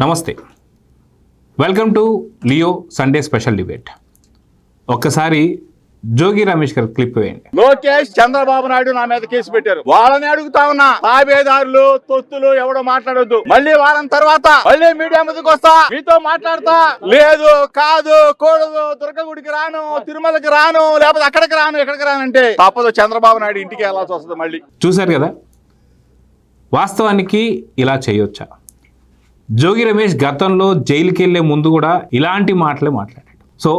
నమస్తే, welcome to Leo Sunday special debate. ఒక్కసారి జోగి రమేష్ గారు క్లిప్ వేయండి. లోకేష్ చంద్రబాబు నాయుడు నా మీద కేసు పెట్టారు. వాళ్ళని అడుగుతా ఉన్నా, తాబేదారులు తొత్తులు ఎవడో మాట్లాడొద్దు. మళ్ళీ వారం తర్వాత మళ్ళీ మీడియా ముందుకు వస్తా, మీతో మాట్లాడతా. లేదు కాదు కూడదు, దుర్గగుడికి రాను, తిరుమలకి రాను, లేకపోతే అక్కడికి రాను, ఎక్కడికి రానంటే తప్పదు. చంద్రబాబు నాయుడు ఇంటికి వెళ్ళాల్సి వస్తుంది. మళ్ళీ చూశారు కదా, వాస్తవానికి ఇలా చేయొచ్చా? జోగి రమేష్ గతంలో జైలుకి వెళ్ళే ముందు కూడా ఇలాంటి మాటలే మాట్లాడాడు. సో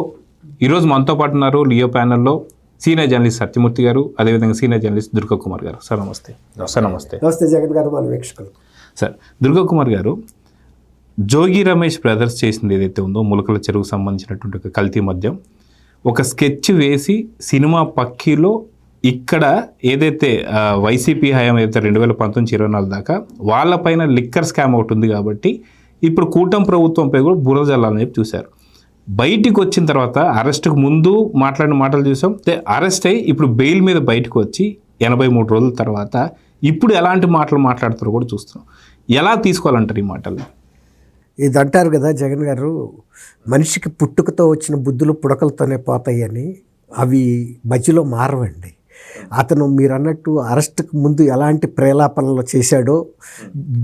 ఈరోజు మనతో పాటు ఉన్నారు లియో ప్యానెల్లో సీనియర్ జర్నలిస్ట్ సత్యమూర్తి గారు, అదేవిధంగా సీనియర్ జర్నలిస్ట్ దుర్గా కుమార్ గారు. సార్ నమస్తే. సార్ నమస్తే. నమస్తే జగన్ గారు, మన వీక్షకులు. సార్, దుర్గా కుమార్ గారు, జోగి రమేష్ బ్రదర్స్ చేసింది ఏదైతే ఉందో ములకల చెరువుకు సంబంధించినటువంటి ఒక కల్తీ మద్యం, ఒక స్కెచ్ వేసి సినిమా పక్కీలో ఇక్కడ ఏదైతే వైసీపీ హయాం అయితే 2019-24 దాకా వాళ్ళపైన లిక్కర్ స్కామ్ ఒకటి ఉంది కాబట్టి ఇప్పుడు కూటమి ప్రభుత్వంపై కూడా బురద జల్లాలని చెప్పి చూశారు. బయటికి వచ్చిన తర్వాత అరెస్ట్కు ముందు మాట్లాడిన మాటలు చూసాం. అరెస్ట్ అయ్యి ఇప్పుడు బెయిల్ మీద బయటకు వచ్చి 83 రోజుల తర్వాత ఇప్పుడు ఎలాంటి మాటలు మాట్లాడుతారో కూడా చూస్తున్నాం. ఎలా తీసుకోవాలంటారు ఈ మాటలు? ఇది అంటారు కదా జగన్ గారు, మనిషికి పుట్టుకతో వచ్చిన బుద్ధులు పుడకలతోనే పోతాయని. అవి మధ్యలో మారవండి. అతను మీరు అన్నట్టు అరెస్ట్కి ముందు ఎలాంటి ప్రేలాపనలు చేశాడో,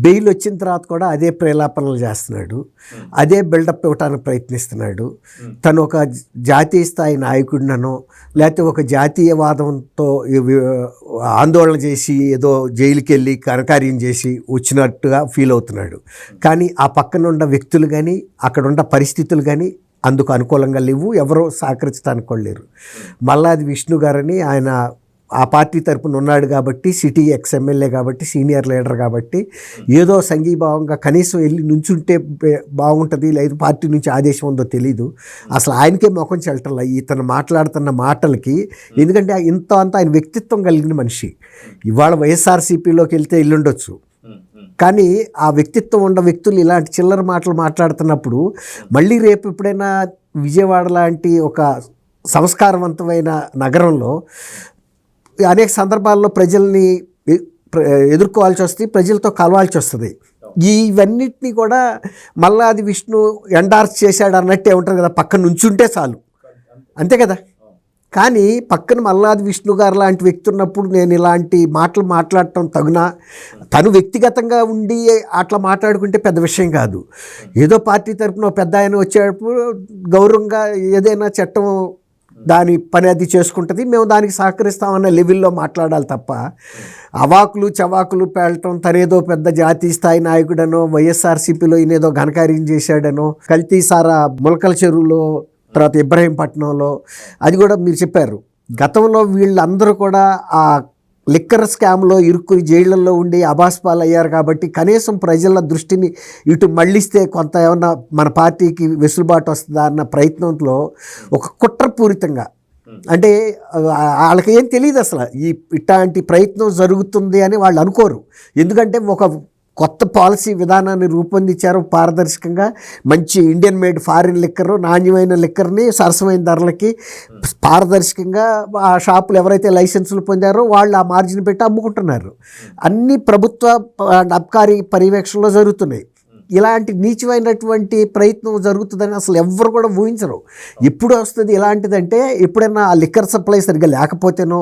బెయిల్ వచ్చిన తర్వాత కూడా అదే ప్రేలాపనలు చేస్తున్నాడు, అదే బిల్డప్ ఇవ్వటానికి ప్రయత్నిస్తున్నాడు. తను ఒక జాతీయ స్థాయి నాయకుడినో లేకపోతే ఒక జాతీయవాదంతో ఆందోళన చేసి ఏదో జైలుకి వెళ్ళి కనకార్యం చేసి వచ్చినట్టుగా ఫీల్ అవుతున్నాడు. కానీ ఆ పక్కన ఉన్న వ్యక్తులు కానీ అక్కడ ఉన్న పరిస్థితులు కానీ అందుకు అనుకూలంగా లేవు, ఎవరో సహకరించడానికి కూడా లేరు. మల్లాది విష్ణు గారని ఆయన ఆ పార్టీ తరపున ఉన్నాడు కాబట్టి, సిటీ ఎమ్మెల్యే కాబట్టి, సీనియర్ లీడర్ కాబట్టి ఏదో సంఘీభావంగా కనీసం వెళ్ళి నుంచుంటే బాగుంటుంది, లేదు పార్టీ నుంచి ఆదేశం ఉందో తెలీదు. అసలు ఆయనకే ముఖం చెల్టల్లా ఇతను మాట్లాడుతున్న మాటలకి. ఎందుకంటే ఇంత అంతా ఆయన వ్యక్తిత్వం కలిగిన మనిషి. ఇవాళ వైఎస్ఆర్సీపీలోకి వెళ్తే ఇల్లుండొచ్చు, కానీ ఆ వ్యక్తిత్వం ఉన్న వ్యక్తులు ఇలాంటి చిల్లర మాటలు మాట్లాడుతున్నప్పుడు మళ్ళీ రేపు ఎప్పుడైనా విజయవాడ లాంటి ఒక సంస్కారవంతమైన నగరంలో అనేక సందర్భాల్లో ప్రజల్ని ఎదుర్కోవాల్సి వస్తుంది, ప్రజలతో కలవాల్సి వస్తుంది. ఇవన్నిటినీ కూడా మల్లాది విష్ణు ఎండార్స్ చేశాడు అన్నట్టే ఉంటుంది కదా, పక్కన నుంచుంటే చాలు, అంతే కదా. కానీ పక్కన మల్లాది విష్ణు గారు లాంటి వ్యక్తి ఉన్నప్పుడు నేను ఇలాంటి మాటలు మాట్లాడటం తగునా? తను వ్యక్తిగతంగా ఉండి అట్లా మాట్లాడుకుంటే పెద్ద విషయం కాదు. ఏదో పార్టీ తరపున పెద్ద ఆయన వచ్చేటప్పుడు గౌరవంగా ఏదైనా చట్టం దాని పని అది చేసుకుంటుంది, మేము దానికి సహకరిస్తామన్న లెవెల్లో మాట్లాడాలి తప్ప అవాకులు చవాకులు పేలటం, తనేదో పెద్ద జాతీయ స్థాయి నాయకుడనో, వైఎస్ఆర్సీపీలో ఈయనేదో ఘనకార్యం చేశాడనో, కల్తీసారా ములకల చెరువులో, తర్వాత ఇబ్రహీంపట్నంలో, అది కూడా మీరు చెప్పారు. గతంలో వీళ్ళందరూ కూడా ఆ లిక్కర్ స్కామ్లో ఇరుక్కుని జైళ్లలో ఉండి అబాస్పాలు అయ్యారు కాబట్టి కనీసం ప్రజల దృష్టిని ఇటు మళ్ళిస్తే కొంత ఏమన్నా మన పార్టీకి వెసులుబాటు వస్తుందా అన్న ప్రయత్నంలో ఒక కుట్రపూరితంగా, అంటే వాళ్ళకి ఏం తెలియదు అసలు ఇట్లాంటి ప్రయత్నం జరుగుతుంది అని వాళ్ళు అనుకోరు. ఎందుకంటే ఒక కొత్త పాలసీ విధానాన్ని రూపొందించారు పారదర్శకంగా. మంచి ఇండియన్ మేడ్ ఫారిన్ లిక్కర్, నాణ్యమైన లిక్కర్ని సరసమైన ధరలకి పారదర్శకంగా ఆ షాపులు ఎవరైతే లైసెన్సులు పొందారో వాళ్ళు ఆ మార్జిన్ పెట్టి అమ్ముకుంటున్నారు. అన్ని ప్రభుత్వ అబ్కారీ పర్యవేక్షణలో జరుగుతున్నాయి. ఇలాంటి నీచమైనటువంటి ప్రయత్నం జరుగుతుందని అసలు ఎవ్వరు కూడా ఊహించరు. ఎప్పుడు వస్తుంది ఇలాంటిదంటే ఎప్పుడైనా ఆ లిక్కర్ సప్లై సరిగ్గా లేకపోతేనో,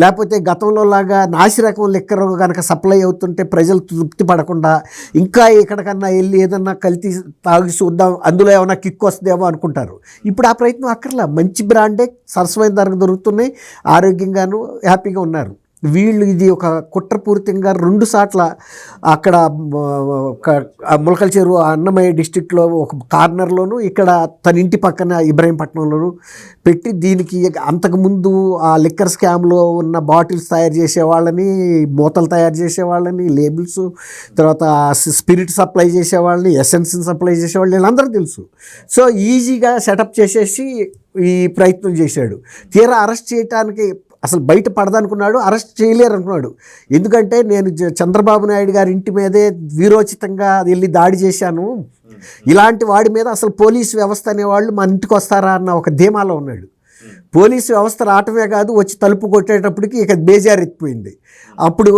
లేకపోతే గతంలో లాగా నాసిరకం లిక్కర్ కనుక సప్లై అవుతుంటే ప్రజలు తృప్తి పడకుండా ఇంకా ఎక్కడికన్నా వెళ్ళి ఏదన్నా కల్తీ తాగి చూద్దాం, అందులో ఏమైనా కిక్ వస్తుందేమో అనుకుంటారు. ఇప్పుడు ఆ ప్రయత్నం అక్కర్లా, మంచి బ్రాండే సరసమైన ధరకు దొరుకుతున్నాయి, ఆరోగ్యంగాను హ్యాపీగా ఉన్నారు. వీళ్ళు ఇది ఒక కుట్రపూరితంగా 2 సార్ల అక్కడ ములకల చెరువు అన్నమయ్య డిస్టిక్లో ఒక కార్నర్లోను, ఇక్కడ తన ఇంటి పక్కన ఇబ్రహీంపట్నంలోను పెట్టి దీనికి అంతకుముందు ఆ లిక్కర్ స్కామ్లో ఉన్న బాటిల్స్ తయారు చేసేవాళ్ళని, మూతలు తయారు చేసేవాళ్ళని, లేబుల్స్, తర్వాత స్పిరిట్ సప్లై చేసేవాళ్ళని, ఎసెన్స్ని సప్లై చేసేవాళ్ళని వీళ్ళందరూ తెలుసు. సో ఈజీగా సెటప్ చేసేసి ఈ ప్రయత్నం చేశాడు. తీరా అరెస్ట్ చేయడానికి అసలు బయట పడదనుకున్నాడు, అరెస్ట్ చేయలేరు అనుకున్నాడు. ఎందుకంటే నేను చంద్రబాబు నాయుడు గారి ఇంటి మీదే వీరోచితంగా వెళ్ళి దాడి చేశాను, ఇలాంటి వాడి మీద అసలు పోలీసు వ్యవస్థ అనేవాళ్ళు మన ఇంటికి వస్తారా అన్న ఒక ధీమాలో ఉన్నాడు. పోలీసు వ్యవస్థ రావటమే కాదు, వచ్చి తలుపు కొట్టేటప్పటికి ఇక బేజారెత్తిపోయింది. అప్పుడు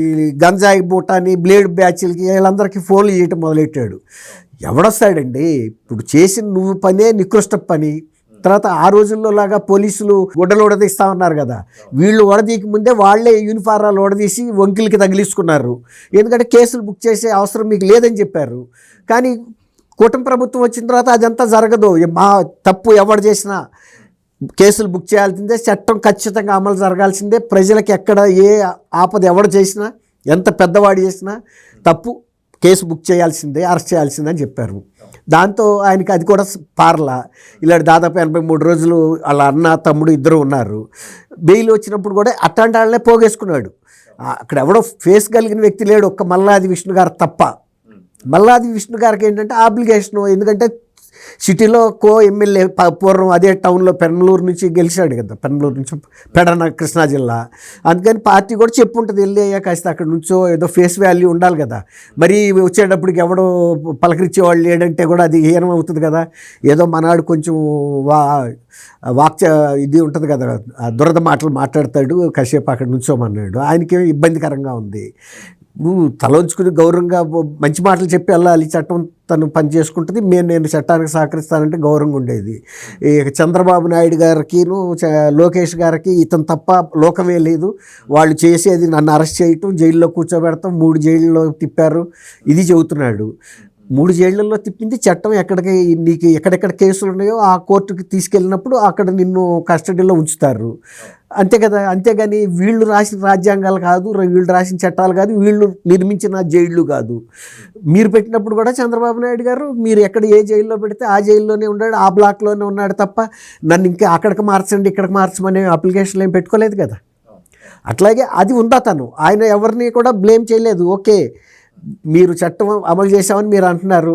ఈ గంజాయి బూటాని బ్లేడ్ బ్యాచ్లకి వీళ్ళందరికీ ఫోన్లు చేయటం మొదలెట్టాడు. ఎవడొస్తాడండి? ఇప్పుడు చేసిన నువ్వు పనే నికృష్ట పని. తర్వాత ఆ రోజుల్లో లాగా పోలీసులు గుడ్డలు ఉడదీస్తా ఉన్నారు కదా, వీళ్ళు ఉడదీకి ముందే వాళ్ళే యూనిఫారాలు ఉడదీసి వంకిలకి తగిలించుకున్నారు. ఎందుకంటే కేసులు బుక్ చేసే అవసరం మీకు లేదని చెప్పారు. కానీ కూటమి ప్రభుత్వం వచ్చిన తర్వాత అదంతా జరగదు. మా తప్పు ఎవడు చేసినా కేసులు బుక్ చేయాల్సిందే, చట్టం ఖచ్చితంగా అమలు జరగాల్సిందే. ప్రజలకు ఎక్కడ ఏ ఆపద ఎవడు చేసినా, ఎంత పెద్దవాడు చేసినా తప్పు కేసు బుక్ చేయాల్సిందే, అరెస్ట్ చేయాల్సిందే అని చెప్పారు. దాంతో ఆయనకి అది కూడా పార్లా. ఇలా దాదాపు 83 రోజులు వాళ్ళ అన్న తమ్ముడు ఇద్దరు ఉన్నారు. బెయిల్ వచ్చినప్పుడు కూడా అట్లాంటి వాళ్ళనే పోగేసుకున్నాడు. అక్కడ ఎవడో ఫేస్ కలిగిన వ్యక్తి లేడు, ఒక్క మల్లాది విష్ణు గారు తప్ప. మల్లాది విష్ణు గారికి ఏంటంటే ఆబ్లిగేషను, ఎందుకంటే సిటీలో ఎమ్మెల్యే పూర్వం అదే టౌన్లో పెనమలూరు నుంచి గెలిచాడు కదా, పెనమలూరు నుంచి పెడన కృష్ణా జిల్లా. అందుకని పార్టీ కూడా చెప్పుంటుంది, వెళ్ళి అయ్యా కాస్త అక్కడ నుంచో ఏదో ఫేస్ వాల్యూ ఉండాలి కదా. మరి వచ్చేటప్పటికి ఎవడో పలకరించేవాళ్ళు లేడంటే కూడా అది హీనం అవుతుంది కదా. ఏదో మనాడు కొంచెం ఇది ఉంటుంది కదా, దురద మాటలు మాట్లాడతాడు, కాసేపు అక్కడ నుంచోమన్నాడు. ఆయనకేమో ఇబ్బందికరంగా ఉంది. నువ్వు తలంచుకుని గౌరవంగా మంచి మాటలు చెప్పి వెళ్ళాలి, చట్టం తను పని చేసుకుంటుంది, నేను చట్టానికి సహకరిస్తానంటే గౌరవంగా ఉండేది. ఇక చంద్రబాబు నాయుడు గారికి లోకేష్ గారికి ఇతను తప్ప లోకమే లేదు. వాళ్ళు చేసేది నన్ను అరెస్ట్ చేయటం, జైల్లో కూర్చోబెడతాం, 3 జైళ్ళలో తిప్పారు, ఇది చెబుతున్నాడు. 3 జైళ్ళల్లో తిప్పింది చట్టం. ఎక్కడికి నీకు ఎక్కడెక్కడ కేసులు ఉన్నాయో ఆ కోర్టుకి తీసుకెళ్ళినప్పుడు అక్కడ నిన్ను కస్టడీలో ఉంచుతారు, అంతే కదా. అంతేగాని వీళ్ళు రాసిన రాజ్యాంగాలు కాదు, వీళ్ళు రాసిన చట్టాలు కాదు, వీళ్ళు నిర్మించిన జైళ్ళు కాదు. మీరు పెట్టినప్పుడు కూడా చంద్రబాబు నాయుడు గారు మీరు ఎక్కడ ఏ జైల్లో పెడితే ఆ జైల్లోనే ఉన్నాడు, ఆ బ్లాక్లోనే ఉన్నాడు తప్ప నన్ను ఇంకా అక్కడికి మార్చండి ఇక్కడికి మార్చమనే అప్లికేషన్లు ఏం పెట్టుకోలేదు కదా. అట్లాగే అది ఉందా, తను ఆయన ఎవరిని కూడా బ్లేమ్ చేయలేదు. ఓకే, మీరు చట్టం అమలు చేశామని మీరు అంటున్నారు,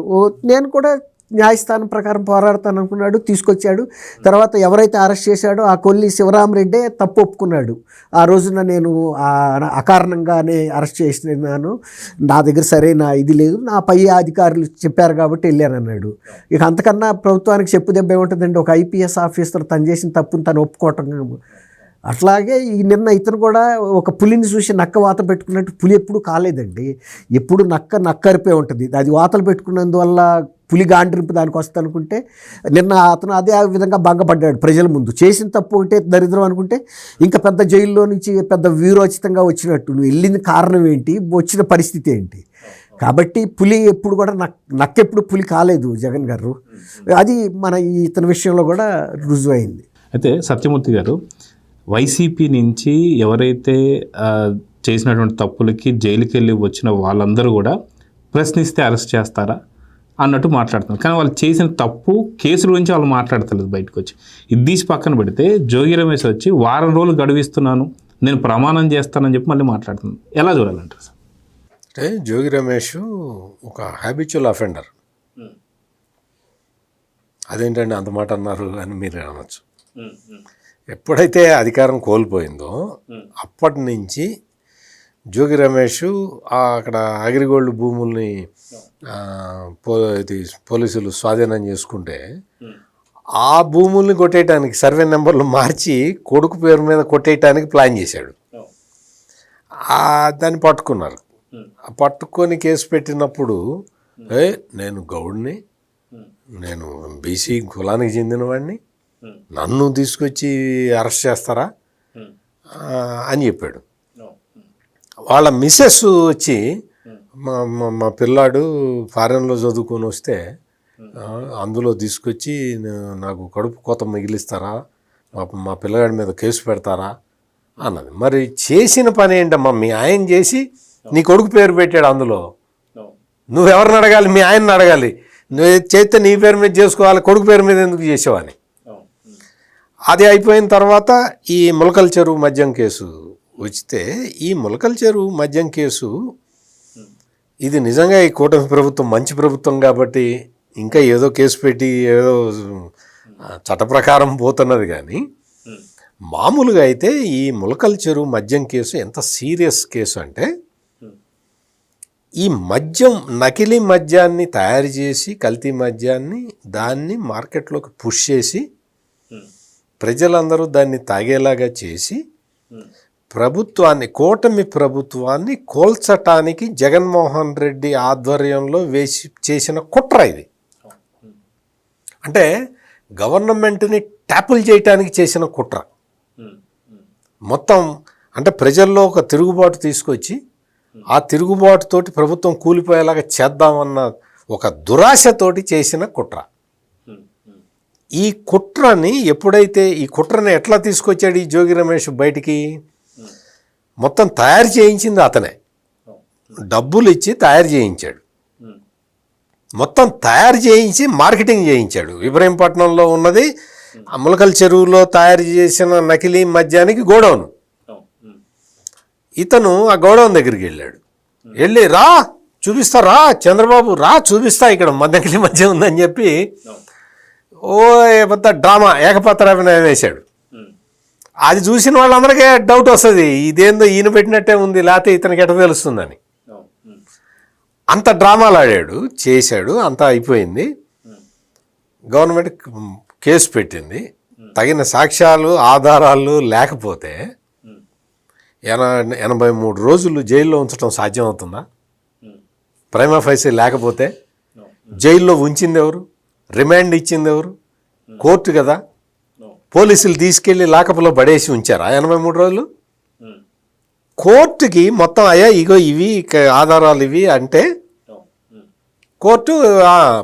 నేను కూడా న్యాయస్థానం ప్రకారం పోరాడతాను అనుకున్నాడు, తీసుకొచ్చాడు. తర్వాత ఎవరైతే అరెస్ట్ చేశాడో ఆ కొల్లి శివరామరెడ్డే తప్పు ఒప్పుకున్నాడు. ఆ రోజున నేను అకారణంగానే అరెస్ట్ చేసినాను, నా దగ్గర సరైన ఇది లేదు, నా పై అధికారులు చెప్పారు కాబట్టి వెళ్ళానన్నాడు. ఇక అంతకన్నా ప్రభుత్వానికి చెప్పు దెబ్బ ఏముంటుందండి? ఒక ఐపీఎస్ ఆఫీసర్ తను చేసిన తప్పును తను ఒప్పుకోవటం. అట్లాగే ఈ నిన్న ఇతను కూడా ఒక పులిని చూసి నక్క వాత పెట్టుకున్నట్టు, పులి ఎప్పుడు కాలేదండి, ఎప్పుడు నక్కరిపే ఉంటుంది. అది వాతలు పెట్టుకున్నందువల్ల పులి గాండ్రింపు దానికి వస్తుంది అనుకుంటే, నిన్న అతను అదే విధంగా భంగపడ్డాడు ప్రజల ముందు. చేసిన తప్పు ఒకటే దరిద్రం అనుకుంటే ఇంకా పెద్ద జైల్లో నుంచి పెద్ద వీరోచితంగా వచ్చినట్టు. నువ్వు వెళ్ళిన కారణం ఏంటి, వచ్చిన పరిస్థితి ఏంటి? కాబట్టి పులి ఎప్పుడు కూడా నక్కెప్పుడు పులి కాలేదు జగన్ గారు. అది మన ఇతని విషయంలో కూడా రుజువైంది. అయితే సత్యమూర్తి గారు, వైసీపీ నుంచి ఎవరైతే చేసినటువంటి తప్పులకి జైలుకి వెళ్ళి వచ్చిన వాళ్ళందరూ కూడా ప్రశ్నిస్తే అరెస్ట్ చేస్తారా అన్నట్టు మాట్లాడుతున్నారు. కానీ వాళ్ళు చేసిన తప్పు కేసుల గురించి వాళ్ళు మాట్లాడతలేదు బయటకు వచ్చి. ఇది తీసి పక్కన పెడితే జోగి రమేష్ వచ్చి వారం రోజులు గడువిస్తున్నాను, నేను ప్రమాణం చేస్తానని చెప్పి మళ్ళీ మాట్లాడుతున్నాను. ఎలా చూడాలంటారు సార్? అంటే జోగి రమేష్ ఒక హ్యాబిచువల్ అఫెండర్. అదేంటండి అంత మాట అన్నారు అని మీరు అనొచ్చు. ఎప్పుడైతే అధికారం కోల్పోయిందో అప్పటి నుంచి జోగి రమేష్ అక్కడ అగ్రిగోల్డ్ భూముల్ని పోలీసులు స్వాధీనం చేసుకుంటే ఆ భూముల్ని కొట్టేయటానికి సర్వే నెంబర్లు మార్చి కొడుకు పేరు మీద కొట్టేయటానికి ప్లాన్ చేశాడు. దాన్ని పట్టుకున్నారు. పట్టుకొని కేసు పెట్టినప్పుడు నేను గౌడ్ని, నేను బీసీ కులానికి చెందినవాడిని, నన్ను తీసుకొచ్చి అరెస్ట్ చేస్తారా అని చెప్పాడు. వాళ్ళ మిస్సెస్ వచ్చి మా పిల్లాడు ఫారెన్లో చదువుకొని వస్తే అందులో తీసుకొచ్చి నాకు కడుపు కోత మిగిలిస్తారా, మా పిల్లగాడి మీద కేసు పెడతారా అన్నది. మరి చేసిన పని ఏంటమ్మా? మీ ఆయన చేసి నీ కొడుకు పేరు పెట్టాడు, అందులో నువ్వెవరిని అడగాలి? మీ ఆయన్ని అడగాలి. నువ్వు చేస్తే నీ పేరు మీద చేసుకోవాలి, కొడుకు పేరు మీద ఎందుకు చేసావని. అది అయిపోయిన తర్వాత ఈ ములకల చెరువు మద్యం కేసు వస్తే, ఈ ములకల చెరువు మద్యం కేసు ఇది నిజంగా ఈ కూటమి ప్రభుత్వం మంచి ప్రభుత్వం కాబట్టి ఇంకా ఏదో కేసు పెట్టి ఏదో చట్ట ప్రకారం పోతున్నది. కానీ మామూలుగా అయితే ఈ ములకల చెరువు మద్యం కేసు ఎంత సీరియస్ కేసు అంటే, ఈ మద్యం నకిలీ మద్యాన్ని తయారు చేసి కల్తీ మద్యాన్ని దాన్ని మార్కెట్లోకి పుష్ చేసి ప్రజలందరూ దాన్ని తాగేలాగా చేసి ప్రభుత్వాన్ని, కూటమి ప్రభుత్వాన్ని కోల్చటానికి జగన్మోహన్ రెడ్డి ఆధ్వర్యంలో చేసిన కుట్ర ఇది. అంటే గవర్నమెంట్ని ట్యాపుల్ చేయటానికి చేసిన కుట్ర మొత్తం. అంటే ప్రజల్లో ఒక తిరుగుబాటు తీసుకొచ్చి ఆ తిరుగుబాటుతోటి ప్రభుత్వం కూలిపోయేలాగా చేద్దామన్న ఒక దురాశతోటి చేసిన కుట్ర. ఈ కుట్రని ఎప్పుడైతే ఈ కుట్రని ఎట్లా తీసుకొచ్చాడు ఈ జోగి రమేష్ బయటికి, మొత్తం తయారు చేయించింది అతనే, డబ్బులు ఇచ్చి తయారు చేయించాడు, మొత్తం తయారు చేయించి మార్కెటింగ్ చేయించాడు. ఇబ్రహీంపట్నంలో ఉన్నది ములకల చెరువులో తయారు చేసిన నకిలీ మద్యానికి గోడౌను. ఇతను ఆ గోడౌన్ దగ్గరికి వెళ్ళాడు. వెళ్ళి రా చూపిస్తా, రా చంద్రబాబు రా చూపిస్తా, ఇక్కడ నకిలీ మద్యం ఉందని చెప్పి ఓ పెద్ద డ్రామా ఏకపాత్రాభినయం వేశాడు. అది చూసిన వాళ్ళందరికీ డౌట్ వస్తుంది, ఇదేందో ఈయన పెట్టినట్టే ఉంది, లేకపోతే ఇతనికి ఎట్ట తెలుస్తుందని. అంత డ్రామాలు ఆడాడు, చేశాడు, అంతా అయిపోయింది. గవర్నమెంట్ కేసు పెట్టింది. తగిన సాక్ష్యాలు ఆధారాలు లేకపోతే 83 రోజులు జైల్లో ఉంచడం సాధ్యమవుతుందా? ప్రైమా ఫైసీ లేకపోతే జైల్లో ఉంచింది ఎవరు? రిమాండ్ ఇచ్చింది ఎవరు? కోర్టు కదా. పోలీసులు తీసుకెళ్ళి లాకప్లో పడేసి ఉంచారా 83 రోజులు? కోర్టుకి మొత్తం అయ్యా ఇగో ఇవి ఆధారాలు ఇవి అంటే కోర్టు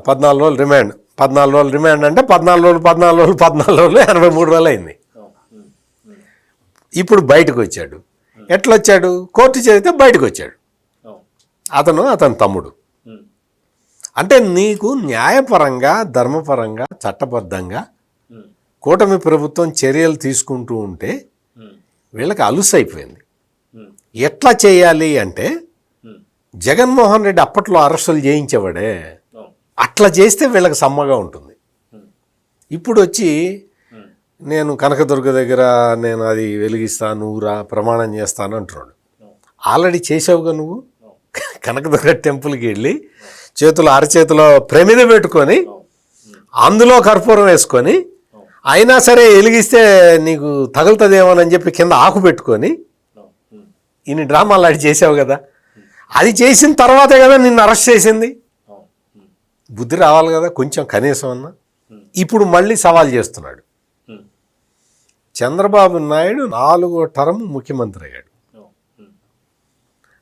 14 రోజులు రిమాండ్, 14 రోజులు రిమాండ్ అంటే 14 రోజులు 83 రోజులు అయింది. ఇప్పుడు బయటకు వచ్చాడు. ఎట్లా వచ్చాడు? కోర్టు చేస్తే బయటకు వచ్చాడు. అతని తమ్ముడు. అంటే నీకు న్యాయపరంగా, ధర్మపరంగా, చట్టబద్ధంగా కూటమి ప్రభుత్వం చర్యలు తీసుకుంటూ ఉంటే వీళ్ళకి అలుసు అయిపోయింది. ఎట్లా చేయాలి అంటే జగన్మోహన్ రెడ్డి అప్పట్లో అరెస్టులు చేయించేవాడే, అట్లా చేస్తే వీళ్ళకి సమ్మగా ఉంటుంది. ఇప్పుడు వచ్చి నేను కనకదుర్గ దగ్గర నేను అది వెలిగిస్తాను, ఊరా ప్రమాణం చేస్తాను అంటున్నాడు. ఆల్రెడీ చేసావుగా నువ్వు. కనకదుర్గ టెంపుల్కి వెళ్ళి అరచేతిలో ప్రమిద పెట్టుకొని అందులో కర్పూరం వేసుకొని అయినా సరే వెలిగిస్తే నీకు తగులుతుందేమోనని చెప్పి కింద ఆకు పెట్టుకొని ఇన్ని డ్రామాలు అది చేసావు కదా. అది చేసిన తర్వాతే కదా నిన్ను అరెస్ట్ చేసింది. బుద్ధి రావాలి కదా కొంచెం కనీసం అన్న. ఇప్పుడు మళ్ళీ సవాల్ చేస్తున్నాడు. చంద్రబాబు నాయుడు 4వ టర్మ్ ముఖ్యమంత్రి అయ్యాడు.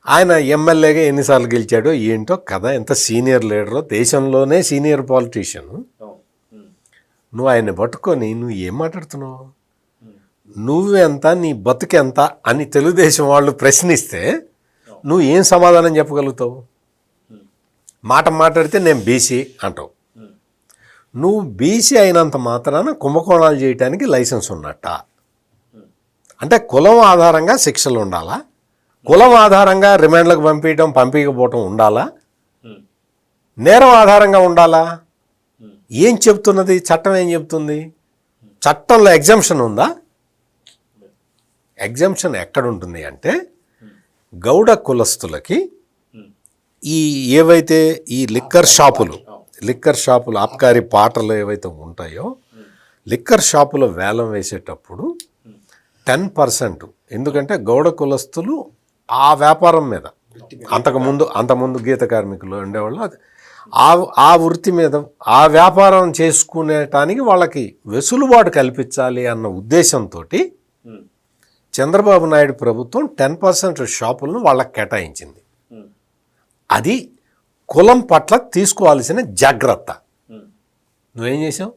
ఆయన ఎమ్మెల్యేగా ఎన్నిసార్లు గెలిచాడో ఏంటో కదా, ఎంత సీనియర్ లీడరో, దేశంలోనే సీనియర్ పాలిటీషియన్. నువ్వు ఆయన్ని పట్టుకొని నువ్వు ఏం మాట్లాడుతున్నావు, నువ్వెంత, నీ బతుకెంత అని తెలుగుదేశం వాళ్ళు ప్రశ్నిస్తే నువ్వు ఏం సమాధానం చెప్పగలుగుతావు? మాట మాట్లాడితే నేను బీసీ అంటావు. నువ్వు బీసీ అయినంత మాత్రాన కుంభకోణాలు చేయడానికి లైసెన్స్ ఉన్నట్ట? అంటే కులం ఆధారంగా శిక్షలు ఉండాలా? కులం ఆధారంగా రిమాండ్లకు పంపించకపోవటం ఉండాలా? నేరం ఆధారంగా ఉండాలా? ఏం చెప్తున్నది చట్టం? ఏం చెప్తుంది? చట్టంలో ఎగ్జంప్షన్ ఉందా? ఎగ్జంప్షన్ ఎక్కడుంటుంది అంటే గౌడ కులస్తులకి ఈ ఏవైతే ఈ లిక్కర్ షాపులు ఆబ్కారీ పాటలు ఏవైతే ఉంటాయో, లిక్కర్ షాపులో వేలం వేసేటప్పుడు 10%, ఎందుకంటే గౌడ కులస్తులు ఆ వ్యాపారం మీద అంతకుముందు గీత కార్మికులు ఉండేవాళ్ళు, ఆ వృత్తి మీద ఆ వ్యాపారం చేసుకునేటానికి వాళ్ళకి వెసులుబాటు కల్పించాలి అన్న ఉద్దేశంతో చంద్రబాబు నాయుడు ప్రభుత్వం 10% షాపులను వాళ్ళకి కేటాయించింది. అది కులం పట్ల తీసుకోవాల్సిన జాగ్రత్త. నువ్వేం చేసావు?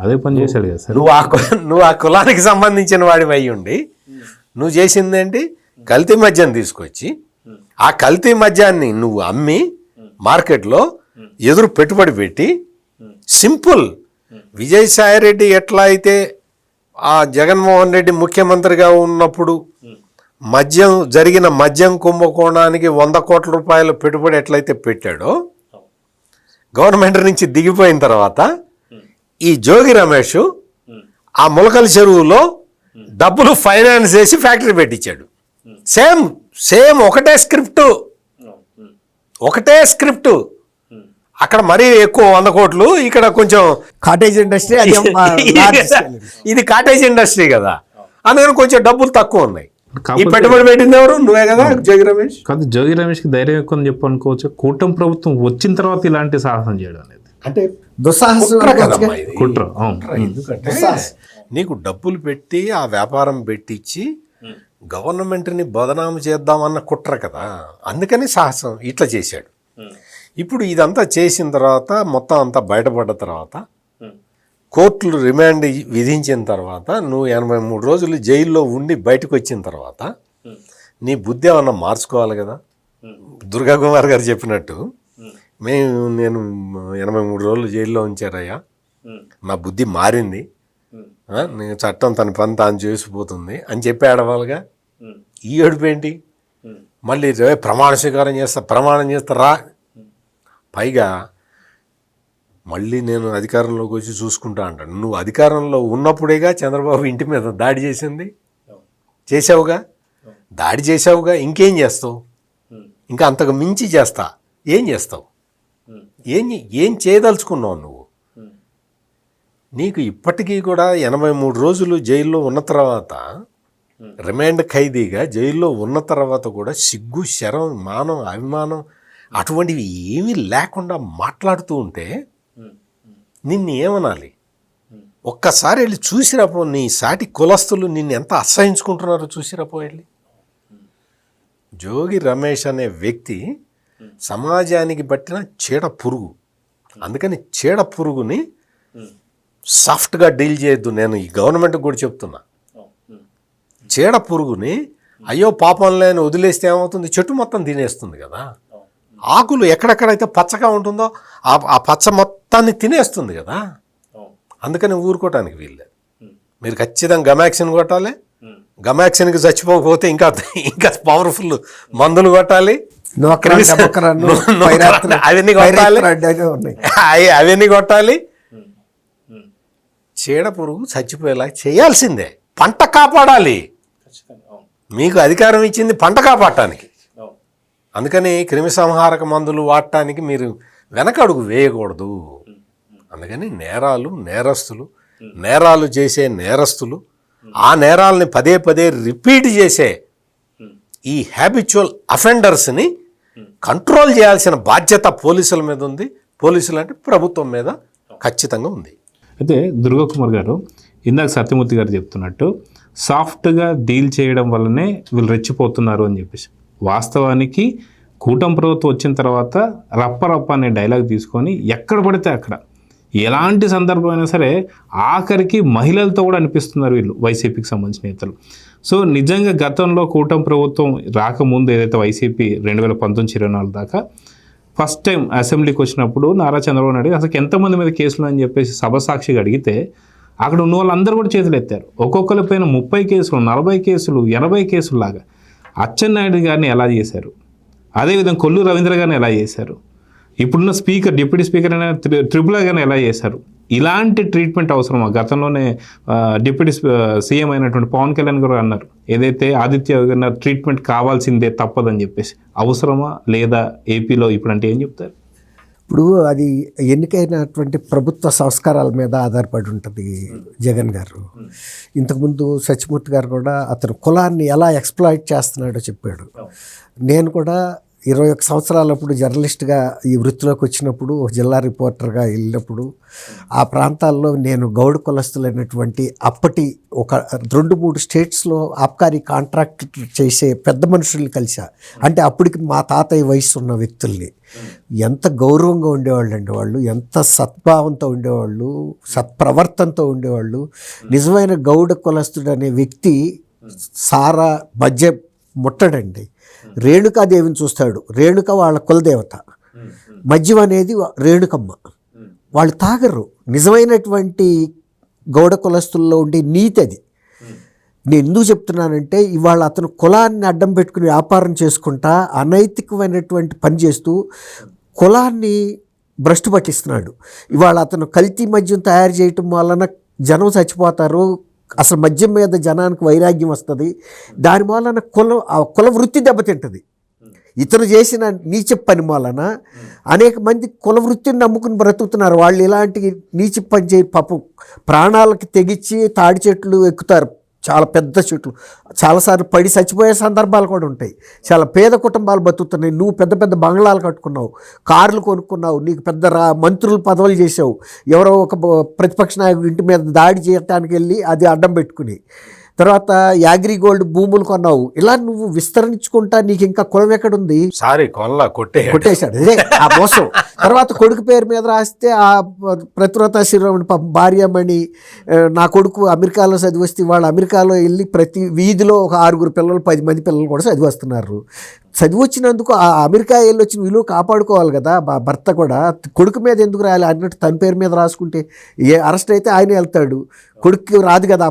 అదే పని చేశాడు కదా సార్. నువ్వు ఆ కులానికి సంబంధించిన వాడివి అయ్యి ఉండి నువ్వు చేసిందేంటి? కల్తీ మద్యం తీసుకొచ్చి ఆ కల్తీ మద్యాన్ని నువ్వు అమ్మి మార్కెట్లో ఎదురు పెట్టుబడి పెట్టి, సింపుల్ విజయసాయిరెడ్డి ఎట్లా అయితే ఆ జగన్మోహన్ రెడ్డి ముఖ్యమంత్రిగా ఉన్నప్పుడు జరిగిన మద్యం కుంభకోణానికి 100 కోట్ల రూపాయల పెట్టుబడి ఎట్లయితే పెట్టాడో, గవర్నమెంట్ నుంచి దిగిపోయిన తర్వాత ఈ జోగి రమేష్ ఆ ములకల చెరువులో డబ్బులు ఫైనాన్స్ చేసి ఫ్యాక్టరీ పెట్టించాడు. సేమ్ ఒకటే స్క్రిప్ట్. అక్కడ మరీ ఎక్కువ 100 కోట్లు, ఇక్కడ కొంచెం కాటేజ్ ఇండస్ట్రీ అది large scale. ఇది కాటేజ్ ఇండస్ట్రీ కదా, అందుకని కొంచెం డబ్బులు తక్కువ ఉన్నాయి. ఈ కాకపోతే- పెట్టుబడి పెట్టింది ఎవరు? నువ్వే కదా, జోగి రమేష్. కాదు, జోగి రమేష్కి ధైర్యం ఎక్కువ అని చెప్పి అనుకోవచ్చు. కూటమి ప్రభుత్వం వచ్చిన తర్వాత ఇలాంటి సాహసం చేయడం అనేది అంటే దుస్సాహసం కుట్ర అనుకోవచ్చుగా. కదమ్మా ఇది. కుట్ర. అవును. ఎందుకంటే నీకు డబ్బులు పెట్టి ఆ వ్యాపారం పెట్టించి గవర్నమెంట్ని బదనాము చేద్దామన్న కుట్ర కదా, అందుకని సాహసం ఇట్లా చేశాడు. ఇప్పుడు ఇదంతా చేసిన తర్వాత, మొత్తం అంతా బయటపడ్డ తర్వాత, కోర్టులు రిమాండ్ విధించిన తర్వాత, నువ్వు 83 రోజులు జైల్లో ఉండి బయటకు వచ్చిన తర్వాత నీ బుద్ధి ఏమన్నా మార్చుకోవాలి కదా. దుర్గా కుమార్ గారు చెప్పినట్టు, నేను 83 రోజులు జైల్లో ఉంచారయ్యా, నా బుద్ధి మారింది, నేను చట్టం తన పని తాను చేసిపోతుంది అని చెప్పి ఆడవాళ్ళుగా. ఈ ఏడుపు ఏంటి? మళ్ళీ ప్రమాణ స్వీకారం ప్రమాణం చేస్తారా? పైగా మళ్ళీ నేను అధికారంలోకి వచ్చి చూసుకుంటా అంటాడు. నువ్వు అధికారంలో ఉన్నప్పుడేగా చంద్రబాబు ఇంటి మీద దాడి చేసింది. చేసావుగా, దాడి చేసావుగా, ఇంకేం చేస్తావు? ఇంకా అంతకు మించి చేస్తా. ఏం చేస్తావు? ఏం చేయదలుచుకున్నావు నువ్వు? నీకు ఇప్పటికీ కూడా 83 రోజులు జైల్లో ఉన్న తర్వాత, రిమాండ్ ఖైదీగా జైల్లో ఉన్న తర్వాత కూడా సిగ్గు, శరం, మానం, అభిమానం అటువంటివి ఏమీ లేకుండా మాట్లాడుతూ ఉంటే నిన్ను ఏమనాలి? ఒక్కసారి వెళ్ళి చూసిరాపో, నీ సాటి కులస్తులు నిన్ను ఎంత అసహించుకుంటున్నారో చూసిరాపో వెళ్ళి. జోగి రమేష్ అనే వ్యక్తి సమాజానికి పట్టిన చీడ పురుగు. అందుకని చీడ పురుగుని సాఫ్ట్గా డీల్ చేయొద్దు. నేను ఈ గవర్నమెంట్కి కూడా చెప్తున్నా, చీడ పురుగుని అయ్యో పాపం లేని వదిలేస్తే ఏమవుతుంది? చెట్టు మొత్తం తినేస్తుంది కదా. ఆకులు ఎక్కడెక్కడైతే పచ్చగా ఉంటుందో ఆ పచ్చ మొత్తాన్ని తినేస్తుంది కదా. అందుకని ఊరుకోవటానికి వీల్లేదు. మీరు ఖచ్చితంగా గమాక్సిన్ కొట్టాలి. గమాక్సిన్కి చచ్చిపోకపోతే ఇంకా పవర్ఫుల్ మందులు కొట్టాలి. అవన్నీ కొట్టాలి, అవన్నీ కొట్టాలి. చీడ పురుగు చచ్చిపోయేలా చేయాల్సిందే. పంట కాపాడాలి. మీకు అధికారం ఇచ్చింది పంట కాపాడటానికి. అందుకని క్రిమి సంహారక మందులు వాడటానికి మీరు వెనకడుగు వేయకూడదు. అందుకని నేరాలు చేసే నేరస్తులు, ఆ నేరాలని పదే పదే రిపీట్ చేసే ఈ హ్యాబిచువల్ అఫెండర్స్ని కంట్రోల్ చేయాల్సిన బాధ్యత పోలీసుల మీద ఉంది. పోలీసులు అంటే ప్రభుత్వం మీద ఖచ్చితంగా ఉంది. అయితే దుర్గా కుమార్ గారు, ఇందాక సత్యమూర్తి గారు చెప్తున్నట్టు సాఫ్ట్గా డీల్ చేయడం వల్లనే వీళ్ళు రెచ్చిపోతున్నారు అని చెప్పేసి, వాస్తవానికి కూటమి ప్రభుత్వం వచ్చిన తర్వాత రప్ప అనే డైలాగ్ తీసుకొని ఎక్కడ పడితే అక్కడ, ఎలాంటి సందర్భం అయినా సరే ఆఖరికి మహిళలతో కూడా అనిపిస్తున్నారు వీళ్ళు, వైసీపీకి సంబంధించిన నేతలు. సో నిజంగా గతంలో కూటమి ప్రభుత్వం రాకముందు ఏదైతే వైసీపీ 2019-24 దాకా ఫస్ట్ టైం అసెంబ్లీకి వచ్చినప్పుడు నారా చంద్రబాబు నాయుడు అసలు ఎంతమంది మీద కేసులు అని చెప్పేసి సభ సాక్షిగా అడిగితే అక్కడ ఉన్న వాళ్ళందరూ కూడా చేతులు ఎత్తారు. ఒక్కొక్కరి పైన 30 కేసులు, 40 కేసులు, 80 కేసులు లాగా. అచ్చెన్నాయుడు గారిని ఎలా చేశారు, అదేవిధంగా కొల్లు రవీంద్ర గారిని ఎలా చేశారు, ఇప్పుడున్న స్పీకర్, డిప్యూటీ స్పీకర్ అయిన త్రిపుల గారిని ఎలా చేశారు? ఇలాంటి ట్రీట్మెంట్ అవసరమా? గతంలోనే డిప్యూటీ సీఎం అయినటువంటి పవన్ కళ్యాణ్ గారు అన్నారు, ఏదైతే ఆదిత్య గారు ట్రీట్మెంట్ కావాల్సిందే తప్పదని చెప్పేసి. అవసరమా లేదా ఏపీలో ఇప్పుడు అంటే ఏం చెప్తారు? ఇప్పుడు అది ఎన్నికైనటువంటి ప్రభుత్వ సంస్కారాల మీద ఆధారపడి ఉంటుంది జగన్ గారు. ఇంతకుముందు సత్యమూర్తి గారు కూడా అతను కులాన్ని ఎలా ఎక్స్ప్లాయిట్ చేస్తున్నాడో చెప్పాడు. నేను కూడా 21 సంవత్సరాలప్పుడు జర్నలిస్ట్గా ఈ వృత్తిలోకి వచ్చినప్పుడు, జిల్లా రిపోర్టర్గా వెళ్ళినప్పుడు ఆ ప్రాంతాల్లో నేను గౌడ కులస్తులైనటువంటి అప్పటి ఒక 2-3 స్టేట్స్లో ఆబ్కారీ కాంట్రాక్ట్ చేసే పెద్ద మనుషుల్ని కలిసా. అంటే అప్పటికి మా తాతయ్య వయసు ఉన్న వ్యక్తుల్ని. ఎంత గౌరవంగా ఉండేవాళ్ళు అండి వాళ్ళు, ఎంత సద్భావంతో ఉండేవాళ్ళు, సత్ప్రవర్తనతో ఉండేవాళ్ళు. నిజమైన గౌడ కులస్తుడు అనే వ్యక్తి సారా మధ్య ముట్టడండి. రేణుకాదేవిని చూస్తాడు, రేణుక వాళ్ళ కులదేవత, మద్యం అనేది రేణుకమ్మ. వాళ్ళు తాగరు. నిజమైనటువంటి గౌడ కులస్తుల్లో ఉండే నీతి అది. నేను ఎందుకు చెప్తున్నానంటే, ఇవాళ అతను కులాన్ని అడ్డం పెట్టుకుని వ్యాపారం చేసుకుంటా అనైతికమైనటువంటి పని చేస్తూ కులాన్ని భ్రష్టు పట్టిస్తున్నాడు. ఇవాళ అతను కల్తీ మద్యం తయారు చేయటం వలన జనం చచ్చిపోతారు, అసలు మద్యం మీద జనానికి వైరాగ్యం వస్తుంది, దాని వలన కుల వృత్తి దెబ్బతింటుంది. ఇతను చేసిన నీచ పని వలన అనేక మంది కుల వృత్తిని నమ్ముకుని బ్రతుకుతున్నారు. వాళ్ళు ఇలాంటి నీచ పని చేయి పాపం ప్రాణాలకి తెగించి తాడి చెట్లు ఎక్కుతారు, చాలా పెద్ద చెట్లు, చాలాసార్లు పడి చచ్చిపోయే సందర్భాలు కూడా ఉంటాయి. చాలా పేద కుటుంబాలు బతుకుతున్నాయి. నువ్వు పెద్ద పెద్ద బంగ్లాలు కట్టుకున్నావు, కార్లు కొనుక్కున్నావు, నీకు పెద్ద మంత్రులు పదవులు చేసావు, ఎవరో ఒక ప్రతిపక్ష నాయకుడి ఇంటి మీద దాడి చేయడానికి వెళ్ళి అది అడ్డం పెట్టుకుని, తర్వాత యాగ్రిగోల్డ్ భూములు కొన్నావు. ఇలా నువ్వు విస్తరించుకుంటా నీకు ఇంకా కులం ఎక్కడుంది? సారీ కొట్టేశాడు, అదే ఆ మోసం. తర్వాత కొడుకు పేరు మీద రాస్తే ఆ ప్రతివ్రత శిరోమణి భార్యమణి, నా కొడుకు అమెరికాలో చదివి వస్తే వాళ్ళు అమెరికాలో వెళ్ళి ప్రతి వీధిలో ఒక 6 పిల్లలు 10 మంది పిల్లలు కూడా చదివి వస్తున్నారు. చదివి వచ్చినందుకు ఆ అమెరికా వెళ్ళి వచ్చిన విలువ కాపాడుకోవాలి కదా. భర్త కూడా కొడుకు మీద ఎందుకు రాయాలి అన్నట్టు తన పేరు మీద రాసుకుంటే అరెస్ట్ అయితే ఆయన వెళ్తాడు, కొడుకు రాదు కదా.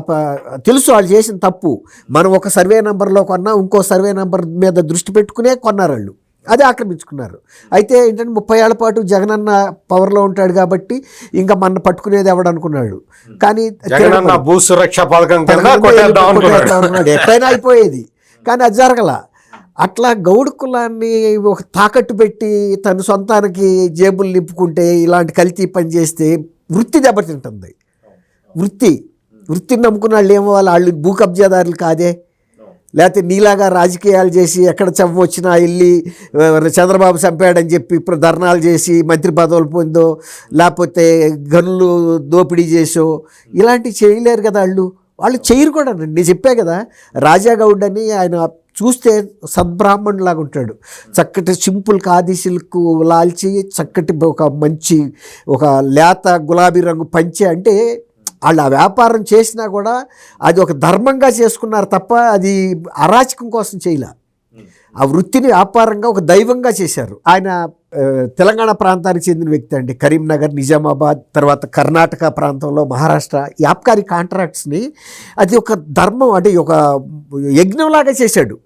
తెలుసు వాళ్ళు చేసిన తప్పు. మనం ఒక సర్వే నెంబర్లో కొన్నా ఇంకో సర్వే నెంబర్ మీద దృష్టి పెట్టుకునే కొన్నారు వాళ్ళు, అదే ఆక్రమించుకున్నారు. అయితే ఏంటంటే 30 ఏళ్ల పాటు జగనన్న పవర్లో ఉంటాడు కాబట్టి ఇంకా మన పట్టుకునేది ఎవడనుకున్నాడు. కానీ భూ సురక్ష పథకం ఎట్లయినా అయిపోయేది, కానీ అది జరగల. అట్లా గౌడు కులాన్ని ఒక తాకట్టు పెట్టి తన సొంతానికి జేబులు నింపుకుంటే, ఇలాంటి కల్తీ పని చేస్తే వృత్తి దెబ్బతింటుంది. వృత్తిని నమ్ముకున్న వాళ్ళు ఏమో వాళ్ళు భూ కబ్జాదారులు కాదే, లేకపోతే నీలాగా రాజకీయాలు చేసి ఎక్కడ చెమ్మ వచ్చినా వెళ్ళి చంద్రబాబు చంపాడని చెప్పి ఇప్పుడు ధర్నాలు చేసి మంత్రి పదవులు పొందో, లేకపోతే గనులు దోపిడీ చేసో ఇలాంటివి చేయలేరు కదా. వాళ్ళు చేయరు కూడా. నేను చెప్పా కదా, రాజాగౌడ్ అని ఆయన చూస్తే సద్బ్రాహ్మణులాగా ఉంటాడు. చక్కటి సింపుల్ ఖాదీ సిల్క్ లాల్చి, చక్కటి ఒక మంచి ఒక లేత గులాబీ రంగు పంచె. అంటే వాళ్ళు ఆ వ్యాపారం చేసినా కూడా అది ఒక ధర్మంగా చేసుకున్నారు తప్ప అది అరాచకం కోసం చేయలే. ఆ వృత్తిని వ్యాపారంగా ఒక దైవంగా చేశారు. ఆయన తెలంగాణ ప్రాంతానికి చెందిన వ్యక్తి అండి. కరీంనగర్, నిజామాబాద్, తర్వాత కర్ణాటక ప్రాంతంలో, మహారాష్ట్ర ఈ ఆబ్కారీ కాంట్రాక్ట్స్ని అది ఒక ధర్మం, అంటే ఒక యజ్ఞంలాగా చేశాడు.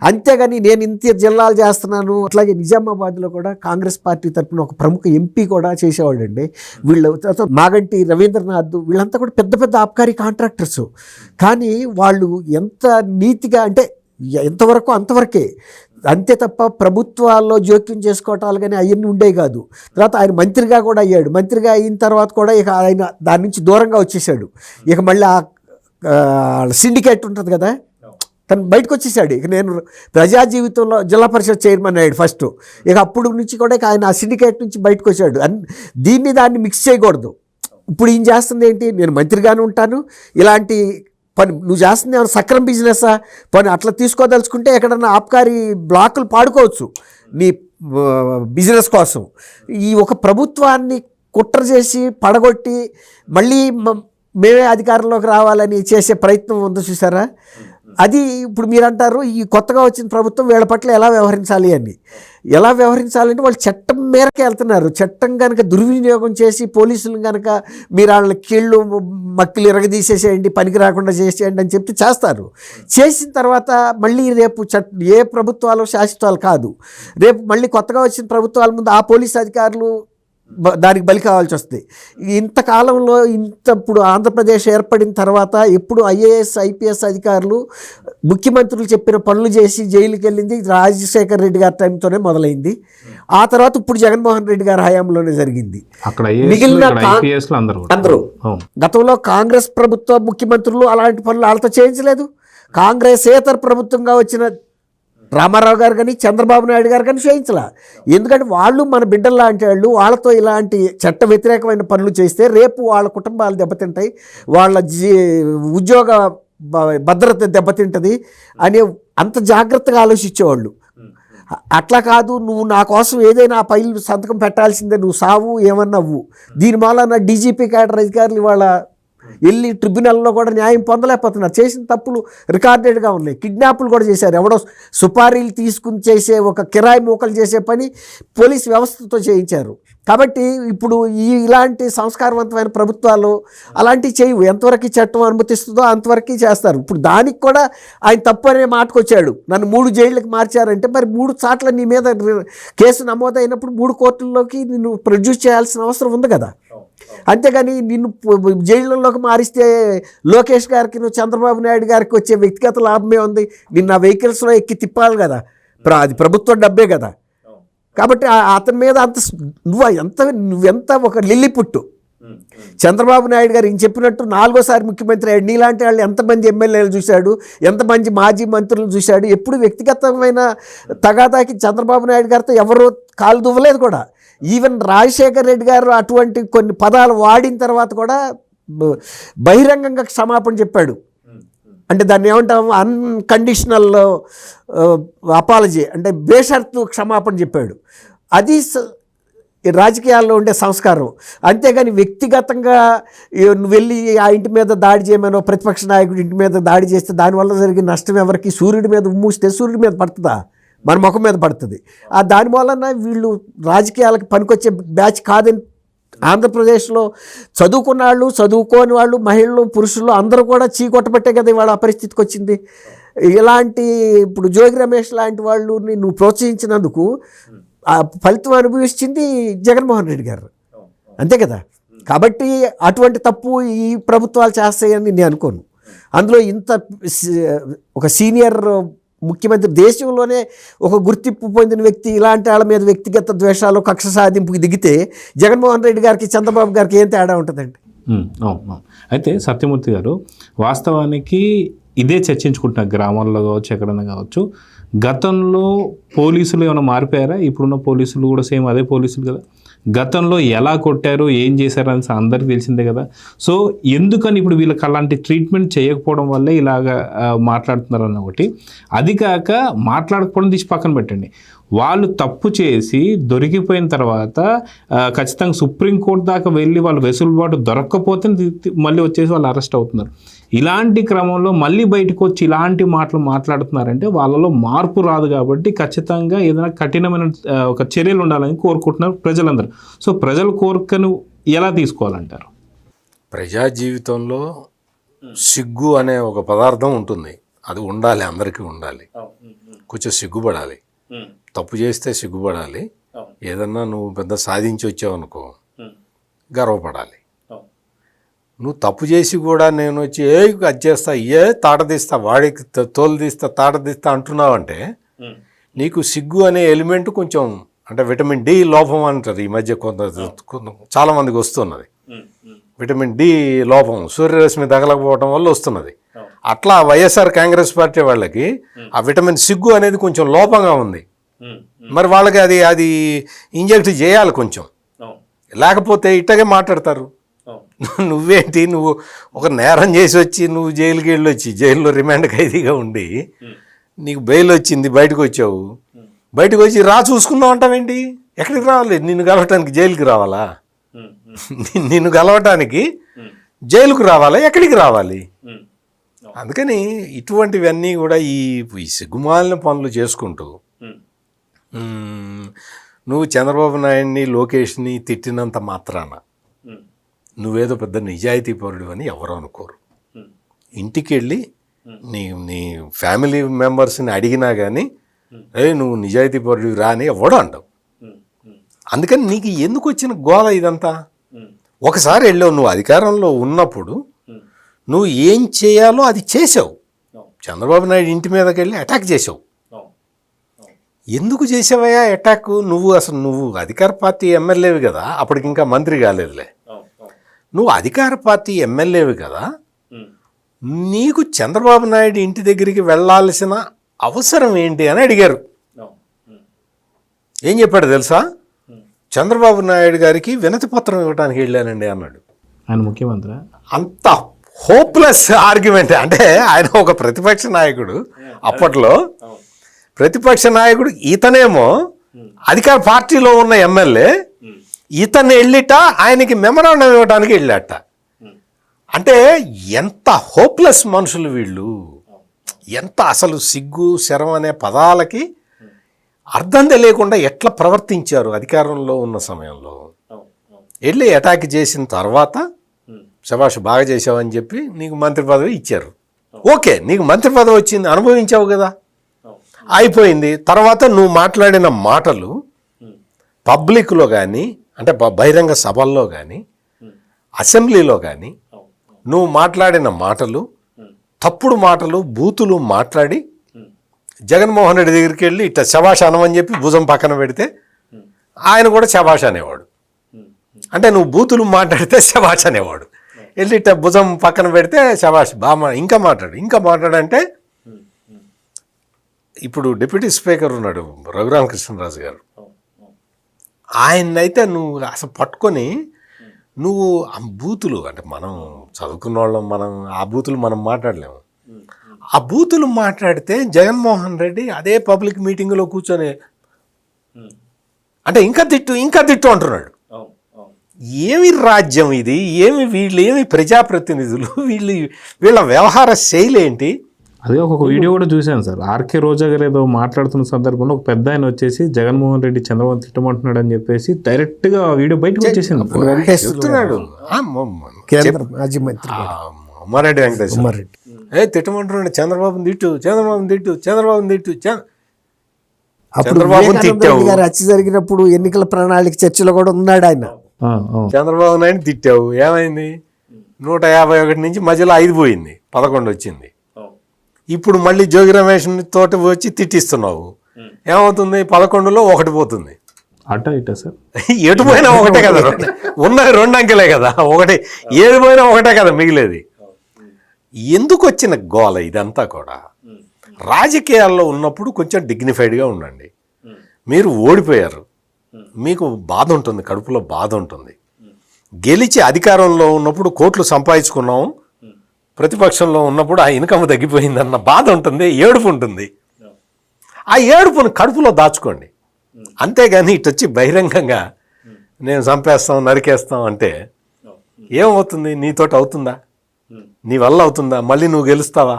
అంతేగాని నేను ఇంత జిల్లాలు చేస్తున్నాను. అట్లాగే నిజామాబాద్లో కూడా కాంగ్రెస్ పార్టీ తరఫున ఒక ప్రముఖ ఎంపీ కూడా చేసేవాడు అండి. వీళ్ళు మాగంటి రవీంద్రనాథ్ వీళ్ళంతా కూడా పెద్ద పెద్ద ఆబ్కారీ కాంట్రాక్టర్స్. కానీ వాళ్ళు ఎంత నీతిగా అంటే ఎంతవరకు అంతవరకే, అంతే తప్ప ప్రభుత్వాల్లో జోక్యం చేసుకోవటాలు కానీ అవన్నీ ఉండేవి కాదు. తర్వాత ఆయన మంత్రిగా కూడా అయ్యాడు. మంత్రిగా అయిన తర్వాత కూడా ఇక ఆయన దాని నుంచి దూరంగా వచ్చేసాడు. ఇక మళ్ళీ సిండికేట్ ఉంటుంది కదా, తను బయటకు వచ్చేసాడు. ఇక నేను ప్రజా జీవితంలో జిల్లా పరిషత్ చైర్మన్ అయ్యాడు ఫస్ట్. ఇక అప్పుడు నుంచి కూడా ఇక ఆయన ఆ సిండికేట్ నుంచి బయటకు వచ్చాడు. దాన్ని మిక్స్ చేయకూడదు. ఇప్పుడు ఈయన చేస్తుంది ఏంటి, నేను మంత్రిగానే ఉంటాను, ఇలాంటి పని నువ్వు చేస్తుంది ఏమైనా సక్రమ బిజినెస్సా పని అట్లా తీసుకోదలుచుకుంటే ఎక్కడన్నా ఆబ్కారీ బ్లాకులు పాడుకోవచ్చు నీ బిజినెస్ కోసం. ఈ ఒక ప్రభుత్వాన్ని కుట్ర చేసి పడగొట్టి మళ్ళీ మేమే అధికారంలోకి రావాలని చేసే ప్రయత్నం ఉందో చూసారా. అది ఇప్పుడు మీరు అంటారు ఈ కొత్తగా వచ్చిన ప్రభుత్వం వీళ్ళ పట్ల ఎలా వ్యవహరించాలి అని. ఎలా వ్యవహరించాలంటే వాళ్ళు చట్టం మేరకే వెళ్తున్నారు. చట్టం కనుక దుర్వినియోగం చేసి పోలీసులు కనుక మీరు వాళ్ళ కీళ్ళు మక్కిలు ఇరగదీసేసేయండి, పనికి రాకుండా చేసేయండి అని చెప్తే చేస్తారు. చేసిన తర్వాత మళ్ళీ రేపు ఏ ప్రభుత్వాలు శాశ్వతాలు కాదు. రేపు మళ్ళీ కొత్తగా వచ్చిన ప్రభుత్వాల ముందు ఆ పోలీస్ అధికారులు దానికి బలి కావాల్సి వస్తుంది. ఇంతకాలంలో ఇప్పుడు ఆంధ్రప్రదేశ్ ఏర్పడిన తర్వాత ఎప్పుడు ఐఏఎస్ ఐపీఎస్ అధికారులు ముఖ్యమంత్రులు చెప్పిన పనులు చేసి జైలుకి వెళ్ళింది రాజశేఖర్ రెడ్డి గారి టైంతోనే మొదలైంది. ఆ తర్వాత ఇప్పుడు జగన్మోహన్ రెడ్డి గారి హయాంలోనే జరిగింది. మిగిలిన అందరూ గతంలో కాంగ్రెస్ ప్రభుత్వ ముఖ్యమంత్రులు అలాంటి పనులు వాళ్ళతో చేయించలేదు. కాంగ్రెస్ ఏతర ప్రభుత్వంగా వచ్చిన రామారావు గారు కానీ చంద్రబాబు నాయుడు గారు కానీ చేయించలా. ఎందుకంటే వాళ్ళు మన బిడ్డలు లాంటి వాళ్ళు. వాళ్ళతో ఇలాంటి చట్ట వ్యతిరేకమైన పనులు చేస్తే రేపు వాళ్ళ కుటుంబాలు దెబ్బతింటాయి, వాళ్ళ ఉద్యోగ భద్రత దెబ్బతింటుంది అని అంత జాగ్రత్తగా ఆలోచించేవాళ్ళు. అట్లా కాదు, నువ్వు నా కోసం ఏదైనా ఆ ఫైల్ సంతకం పెట్టాల్సిందే, నువ్వు సావు ఏమన్నావు. దీని వల్ల డీజీపీ క్యాడర్ అధికారులు ఇవాళ వెళ్ళి ట్రిబ్యునల్లో కూడా న్యాయం పొందలేకపోతున్నారు. చేసిన తప్పులు రికార్డెడ్గా ఉన్నాయి. కిడ్నాపులు కూడా చేశారు. ఎవడో సుపారీలు తీసుకుని చేసే ఒక కిరాయి మూకలు చేసే పని పోలీస్ వ్యవస్థతో చేయించారు. కాబట్టి ఇప్పుడు ఇలాంటి సంస్కారవంతమైన ప్రభుత్వాలు అలాంటివి చేయవు. ఎంతవరకు చట్టం అనుమతిస్తుందో అంతవరకు చేస్తారు. ఇప్పుడు దానికి కూడా ఆయన తప్పు అనే మాటకు వచ్చాడు. నన్ను 3 జైళ్ళకి మార్చారంటే మరి 3 చోట్ల నీ మీద కేసు నమోదైనప్పుడు 3 కోర్టుల్లోకి నిన్ను ప్రొడ్యూస్ చేయాల్సిన అవసరం ఉంది కదా. అంతేగాని నిన్ను జైళ్ళలోకి మారిస్తే లోకేష్ గారికి చంద్రబాబు నాయుడు గారికి వచ్చే వ్యక్తిగత లాభమే ఉంది. నిన్న వెహికల్స్లో ఎక్కి తిప్పాలి కదా. అది ప్రభుత్వ డబ్బే కదా. కాబట్టి అతని మీద అంత నువ్వెంత ఒక లిల్లి పుట్టు. చంద్రబాబు నాయుడు గారు ఈయన చెప్పినట్టు 4వ ముఖ్యమంత్రి అయ్యాడు. నీలాంటి వాళ్ళు ఎంతమంది ఎమ్మెల్యేలు చూశాడు, ఎంతమంది మాజీ మంత్రులు చూశాడు. ఎప్పుడు వ్యక్తిగతమైన తగాదాకి చంద్రబాబు నాయుడు గారితో ఎవరు కాలు దువ్వలేదు కూడా. ఈవెన్ రాజశేఖర్ రెడ్డి గారు అటువంటి కొన్ని పదాలు వాడిన తర్వాత కూడా బహిరంగంగా క్షమాపణ చెప్పాడు. అంటే దాన్ని ఏమంటాం, అన్కండిషనల్ అపాలజీ, అంటే బేషరతు క్షమాపణ చెప్పాడు. అది రాజకీయాల్లో ఉండే సంస్కారం. అంతేగాని వ్యక్తిగతంగా నువ్వు వెళ్ళి ఆ ఇంటి మీద దాడి చేయమనో, ప్రతిపక్ష నాయకుడి ఇంటి మీద దాడి చేస్తే దానివల్ల జరిగిన నష్టం ఎవరికి? సూర్యుడి మీద ఉమ్మూస్తే సూర్యుడి మీద పడుతుందా? మన ముఖం మీద పడుతుంది. దానివల్ల వీళ్ళు రాజకీయాలకు పనికొచ్చే బ్యాచ్ కాదని ఆంధ్రప్రదేశ్లో చదువుకున్న వాళ్ళు, చదువుకోని వాళ్ళు, మహిళలు, పురుషులు అందరూ కూడా చీకొట్టబట్టే కదా ఇవాళ ఆ పరిస్థితికి వచ్చింది. ఇలాంటి ఇప్పుడు జోగి రమేష్ లాంటి వాళ్ళని నువ్వు ప్రోత్సహించినందుకు ఆ ఫలితం అనుభవించింది జగన్మోహన్ రెడ్డి గారు, అంతే కదా. కాబట్టి అటువంటి తప్పు ఈ ప్రభుత్వాలు చేస్తాయని నేను అనుకోను. అందులో ఇంత ఒక సీనియర్ ముఖ్యమంత్రి, దేశంలోనే ఒక గుర్తింపు పొందిన వ్యక్తి ఇలాంటి వాళ్ళ మీద వ్యక్తిగత ద్వేషాలు, కక్ష సాధింపుకి దిగితే జగన్మోహన్ రెడ్డి గారికి, చంద్రబాబు గారికి ఏం తేడా ఉంటుందండి? అవును. అయితే సత్యమూర్తి గారు, వాస్తవానికి ఇదే చర్చించుకుంటున్నారు గ్రామాల్లో కావచ్చు, ఎక్కడైనా కావచ్చు. గతంలో పోలీసులు ఏమైనా మారిపోయారా? ఇప్పుడున్న పోలీసులు కూడా సేమ్ అదే పోలీసులు కదా. గతంలో ఎలా కొట్టారు, ఏం చేశారు అని అందరికీ తెలిసిందే కదా. సో ఎందుకని ఇప్పుడు వీళ్ళకి అలాంటి ట్రీట్మెంట్ చేయకపోవడం వల్లే ఇలాగా మాట్లాడుతున్నారు అన్న ఒకటి. అది కాక మాట్లాడకపోవడం తీసి పక్కన పెట్టండి, వాళ్ళు తప్పు చేసి దొరికిపోయిన తర్వాత ఖచ్చితంగా సుప్రీంకోర్టు దాకా వెళ్ళి వాళ్ళు వెసులుబాటు దొరక్కపోతే మళ్ళీ వచ్చేసి వాళ్ళు అరెస్ట్ అవుతున్నారు. ఇలాంటి క్రమంలో మళ్ళీ బయటకు వచ్చి ఇలాంటి మాటలు మాట్లాడుతున్నారంటే వాళ్ళలో మార్పు రాదు. కాబట్టి ఖచ్చితంగా ఏదైనా కఠినమైన ఒక చర్యలు ఉండాలని కోరుకుంటున్నారు ప్రజలందరూ. సో ప్రజల కోరికను ఎలా తీసుకోవాలంటారు? ప్రజా జీవితంలో సిగ్గు అనే ఒక పదార్థం ఉంటుంది. అది ఉండాలి, అందరికీ ఉండాలి. కొంచెం సిగ్గుపడాలి. తప్పు చేస్తే సిగ్గుపడాలి. ఏదన్నా నువ్వు పెద్ద సాధించి వచ్చావు అనుకో, గర్వపడాలి. నువ్వు తప్పు చేసి కూడా నేను వచ్చి అది చేస్తా, తాట తీస్తా, వాడికి తోలు తీస్తా, తాట తీస్తా అంటున్నావంటే నీకు సిగ్గు అనే ఎలిమెంట్ కొంచెం, అంటే విటమిన్ డి లోపం అంటారు ఈ మధ్య చాలా మందికి వస్తున్నది. విటమిన్ డి లోపం సూర్యరశ్మి తగలకపోవడం వల్ల వస్తున్నది. అట్లా వైఎస్ఆర్ కాంగ్రెస్ పార్టీ వాళ్ళకి ఆ విటమిన్ సిగ్గు అనేది కొంచెం లోపంగా ఉంది. మరి వాళ్ళకి అది ఇంజెక్ట్ చేయాలి కొంచెం, లేకపోతే ఇట్టగే మాట్లాడతారు. నువ్వేంటి, నువ్వు ఒక నేరం చేసి వచ్చి నువ్వు జైలుకి వెళ్ళి వచ్చి జైల్లో రిమాండ్ ఖైదీగా ఉండి నీకు బెయిల్ వచ్చింది, బయటకు వచ్చావు, బయటకు వచ్చి చూసుకుందాం అంటావేంటి? ఎక్కడికి రావాలి? నిన్ను కలవటానికి జైలుకి రావాలా? నిన్ను కలవటానికి జైలుకు రావాలా? ఎక్కడికి రావాలి? అందుకని ఇటువంటివన్నీ కూడా ఈ సిగ్గుమాలిన పనులు చేసుకుంటూ నువ్వు చంద్రబాబు నాయుడిని, లోకేష్ని తిట్టినంత మాత్రాన నువ్వేదో పెద్ద నిజాయితీ పరుడు అని ఎవరు అనుకోరు. ఇంటికి వెళ్ళి నీ ఫ్యామిలీ మెంబర్స్ని అడిగినా కానీ నువ్వు నిజాయితీ పరుడు రా అని ఎవడు అంటావు. అందుకని నీకు ఎందుకు వచ్చిన గోల ఇదంతా? ఒకసారి వెళ్ళావు, నువ్వు అధికారంలో ఉన్నప్పుడు నువ్వు ఏం చేయాలో అది చేసావు. చంద్రబాబు నాయుడు ఇంటి మీదకి వెళ్ళి అటాక్ చేసావు. ఎందుకు చేసావయ్యా అటాక్? నువ్వు అధికార పార్టీ ఎమ్మెల్యేవి కదా, అప్పటికి ఇంకా మంత్రి కాలేదులే. నువ్వు అధికార పార్టీ ఎమ్మెల్యేవి కదా, నీకు చంద్రబాబు నాయుడు ఇంటి దగ్గరికి వెళ్ళాల్సిన అవసరం ఏంటి అని అడిగారు. ఏం చెప్పాడు తెలుసా? చంద్రబాబు నాయుడు గారికి వినతి పత్రం ఇవ్వడానికి వెళ్ళానండి అన్నాడు. ఆయన ముఖ్యమంత్రి. అంత హోప్లెస్ ఆర్గ్యుమెంట్. అంటే ఆయన ఒక ప్రతిపక్ష నాయకుడు, అప్పట్లో ప్రతిపక్ష నాయకుడు, ఇతనేమో అధికార పార్టీలో ఉన్న ఎమ్మెల్యే, ఇతను వెళ్ళిట ఆయనకి మెమరాండం ఇవ్వడానికి వెళ్ళాట. అంటే ఎంత హోప్లెస్ మనుషులు వీళ్ళు, ఎంత అసలు సిగ్గు శరం అనే పదాలకి అర్థం తెలియకుండా ఎట్లా ప్రవర్తించారు అధికారంలో ఉన్న సమయంలో. వెళ్ళి అటాక్ చేసిన తర్వాత శభాష్ బాగా చేసావని చెప్పి నీకు మంత్రి పదవి ఇచ్చారు. ఓకే, నీకు మంత్రి పదవి వచ్చింది, అనుభవించావు కదా, అయిపోయింది. తర్వాత నువ్వు మాట్లాడిన మాటలు పబ్లిక్లో కానీ, అంటే బహిరంగ సభల్లో కానీ, అసెంబ్లీలో కానీ నువ్వు మాట్లాడిన మాటలు, తప్పుడు మాటలు, బూతులు మాట్లాడి జగన్మోహన్ రెడ్డి దగ్గరికి వెళ్ళి ఇట్లా శభాష్ అనమని చెప్పి భుజం పక్కన పెడితే ఆయన కూడా శభాష్ అనేవాడు. అంటే నువ్వు బూతులు మాట్లాడితే శభాష్ అనేవాడు. వెళ్ళి ఇట్లా భుజం పక్కన పెడితే శభాష్ బాగా ఇంకా మాట్లాడంటే ఇప్పుడు డిప్యూటీ స్పీకర్ ఉన్నాడు రఘురామకృష్ణరాజు గారు, ఆయన్నైతే నువ్వు అసలు పట్టుకొని నువ్వు ఆ బూతులు అంటే మనం చదువుకున్న వాళ్ళం, మనం ఆ బూతులు మనం మాట్లాడలేము. ఆ బూతులు మాట్లాడితే జగన్మోహన్ రెడ్డి అదే పబ్లిక్ మీటింగ్లో కూర్చొని అంటే ఇంకా తిట్టు అంటున్నాడు. ఏమి రాజ్యం ఇది? వీళ్ళు ప్రజాప్రతినిధులు? వీళ్ళ వ్యవహార శైలి ఏంటి? అదే ఒక వీడియో కూడా చూశాను సార్. ఆర్కే రోజా గారు ఏదో మాట్లాడుతున్న సందర్భంలో ఒక పెద్ద ఆయన వచ్చేసి జగన్మోహన్ రెడ్డి చంద్రబాబు తిట్టమంటున్నాడు అని చెప్పేసి డైరెక్ట్ గా వీడియో బయటకు వచ్చేసింది. చెప్తున్నాడు కేంద్ర మాజీ మంత్రి ఉమ్మారెడ్డి వెంకటేశ్వర తిట్టమంటున్నాడు, చంద్రబాబుని తిట్టు. అప్పుడు వివేకానంద రెడ్డి గారు హత్య జరిగినప్పుడు ఎన్నికల ప్రణాళిక చర్చలో కూడా ఉన్నాడు ఆయన. చంద్రబాబు నాయుడు తిట్టావు, ఏమైంది? 151 నుంచి మధ్యలో 5 పోయింది, 11 వచ్చింది. ఇప్పుడు మళ్ళీ జోగి రమేష్ తోటి వచ్చి తిట్టిస్తున్నావు, ఏమవుతుంది? 11లో 1 పోతుంది. అటా ఇటా సార్, ఎటు పోయినా ఒకటే కదా, ఉన్నది 2 అంకెలే కదా, ఒకటి ఏది పోయినా ఒకటే కదా మిగిలేది. ఎందుకు వచ్చిన గోల ఇదంతా కూడా? రాజకీయాల్లో ఉన్నప్పుడు కొంచెం డిగ్నిఫైడ్గా ఉండండి. మీరు ఓడిపోయారు, మీకు బాధ ఉంటుంది, కడుపులో బాధ ఉంటుంది. గెలిచి అధికారంలో ఉన్నప్పుడు కోట్లు సంపాదించుకున్నాం, ప్రతిపక్షంలో ఉన్నప్పుడు ఆ ఇన్కమ్ తగ్గిపోయిందన్న బాధ ఉంటుంది, ఏడుపు ఉంటుంది. ఆ ఏడుపును కడుపులో దాచుకోండి, అంతేగాని ఇటు వచ్చి బహిరంగంగా నేను చంపేస్తాం నరికేస్తాం అంటే ఏమవుతుంది? నీతోటి అవుతుందా? నీ వల్ల అవుతుందా? మళ్ళీ నువ్వు గెలుస్తావా?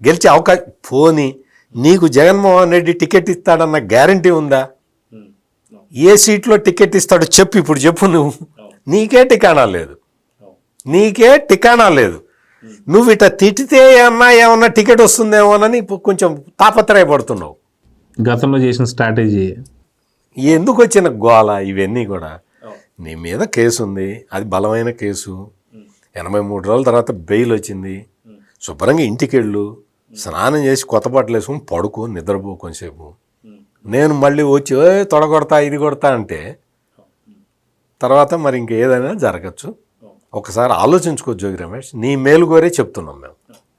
గెలిచే అవకాశం పోని నీకు జగన్మోహన్ రెడ్డి టికెట్ ఇస్తాడన్న గ్యారంటీ ఉందా? ఏ సీట్లో టికెట్ ఇస్తాడో చెప్పు, ఇప్పుడు చెప్పు. నువ్వు నీకే టికాణా లేదు. నువ్వు ఇట్లా తిట్టితే ఏమన్నా టికెట్ వస్తుందేమోనని కొంచెం తాపత్రయపడుతున్నావు. గతంలో చేసిన స్ట్రాటజీ ఎందుకు వచ్చిన గోల ఇవన్నీ కూడా? నీ మీద కేసు ఉంది, అది బలమైన కేసు. 83 రోజుల తర్వాత బెయిల్ వచ్చింది. శుభ్రంగా ఇంటికి వెళ్ళు, స్నానం చేసి కొత్త బట్టలు వేసుకుని పడుకో, నిద్రపో కొంచెంసేపు. నేను మళ్ళీ వచ్చి తొడగొడతా ఇది కొడతా అంటే తర్వాత మరి ఇంకేదైనా జరగచ్చు. ఒకసారి ఆలోచించుకో జోగి రమేష్, నీ మేలు కోరే చెప్తున్నాం మేము.